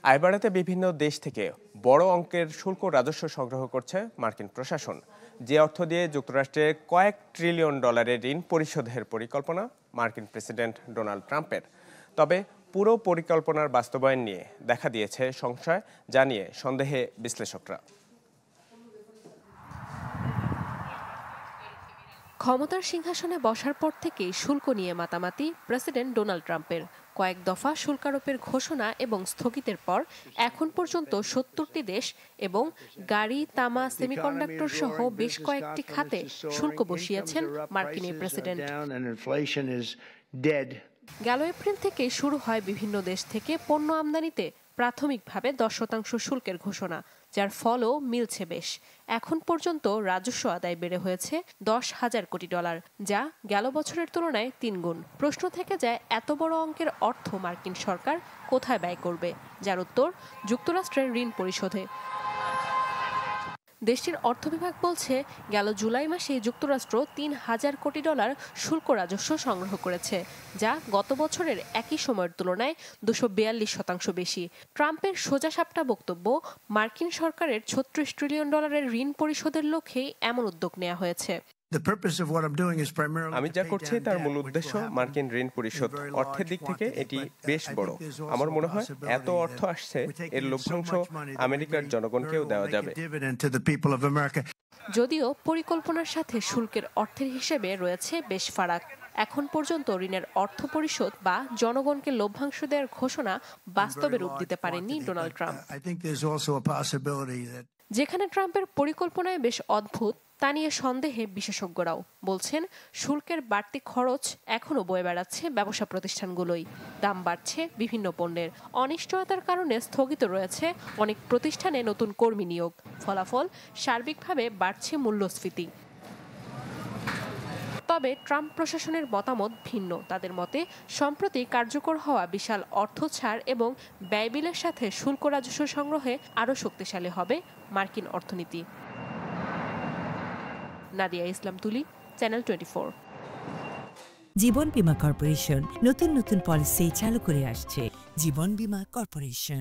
আয় বাড়াতে বিভিন্ন দেশ থেকে বড় অঙ্কের শুল্ক রাজস্ব সংগ্রহ করছে মার্কিন প্রশাসন। যে অর্থ দিয়ে যুক্তরাষ্ট্রের কয়েক ট্রিলিয়ন ডলারের ঋণ পরিশোধের পরিকল্পনা মার্কিন প্রেসিডেন্ট ডোনাল্ড ট্রাম্পের। তবে পুরো পরিকল্পনার বাস্তবায়ন নিয়ে দেখা দিয়েছে সংশয়, জানিয়ে সন্দেহে বিশ্লেষকরা। ক্ষমতার সিংহাসনে বসার পর থেকেই শুল্ক নিয়ে মাতামাতি প্রেসিডেন্ট ডোনাল্ড ট্রাম্পের। কয়েক দফা শুল্কারোপের ঘোষণা এবং স্থগিতের পর এখন পর্যন্ত ৭০টি দেশ এবং গাড়ি, তামা, সেমিকন্ডাক্টর সহ বেশ কয়েকটি খাতে শুল্ক বসিয়েছেন মার্কিন এই প্রেসিডেন্ট। গেল এপ্রিল থেকে শুরু হয় বিভিন্ন দেশ থেকে পণ্য আমদানিতে প্রাথমিকভাবে ১০% শুল্কের ঘোষণা, যার ফলও মিলছে বেশ। এখন পর্যন্ত রাজস্ব আদায় বেড়ে হয়েছে $১০,০০০ কোটি, যা গেল বছরের তুলনায় ৩ গুণ। প্রশ্ন থেকে যায়, এত বড় অঙ্কের অর্থ মার্কিন সরকার কোথায় ব্যয় করবে? যার উত্তর যুক্তরাষ্ট্রের ঋণ পরিশোধে। দেশটির অর্থ বিভাগ বলছে, গেল জুলাই মাসে যুক্তরাষ্ট্র $৩,০০০ কোটি শুল্ক রাজস্ব সংগ্রহ করেছে, যা গত বছরের একই সময়ের তুলনায় ২৪২% বেশি। ট্রাম্পের সোজাসাপটা বক্তব্য, মার্কিন সরকারের $৩৬ ট্রিলিয়ন ঋণ পরিশোধের লক্ষ্যেই এমন উদ্যোগ নেওয়া হয়েছে। আমি যা করছি তার মূল উদ্দেশ্য মার্কিন ঋণ পরিশোধ। অর্থের দিক থেকে এটি বেশ বড়। আমার মনে হয় এত অর্থ আসছে, এর লভ্যাংশ আমেরিকার জনগণকেও দেওয়া যাবে। যদিও পরিকল্পনার সাথে শুল্কের অর্থের হিসেবে রয়েছে বেশ ফারাক। এখন পর্যন্ত ঋণের অর্থ পরিশোধ বা জনগণকে লভ্যাংশ দেওয়ার ঘোষণা বাস্তবে রূপ দিতে পারেননি ডোনাল্ড ট্রাম্প। যেখানে ট্রাম্পের পরিকল্পনায় বেশ অদ্ভুত, তা নিয়ে সন্দেহে বিশেষজ্ঞরাও বলছেন, শুল্কের বাড়তি খরচ এখনও বয়ে বেড়াচ্ছে ব্যবসা প্রতিষ্ঠানগুলোই। দাম বাড়ছে বিভিন্ন পণ্যের, অনিশ্চয়তার কারণে স্থগিত রয়েছে অনেক প্রতিষ্ঠানে নতুন কর্মী নিয়োগ। ফলাফল, সার্বিকভাবে বাড়ছে মূল্যস্ফীতি। তবে ট্রাম্প প্রশাসনের মতামত ভিন্ন। তাদের মতে, সম্প্রতি কার্যকর হওয়া বিশাল অর্থ ছাড় এবং ব্যয়বিলের সাথে শুল্ক রাজস্ব সংগ্রহে আরও শক্তিশালী হবে মার্কিন অর্থনীতি। নাদিয়া ইসলাম তুলি, চ্যানেল 24। জীবন বীমা কর্পোরেশন নতুন নতুন পলিসি চালু করে আসছে। জীবন বীমা কর্পোরেশন।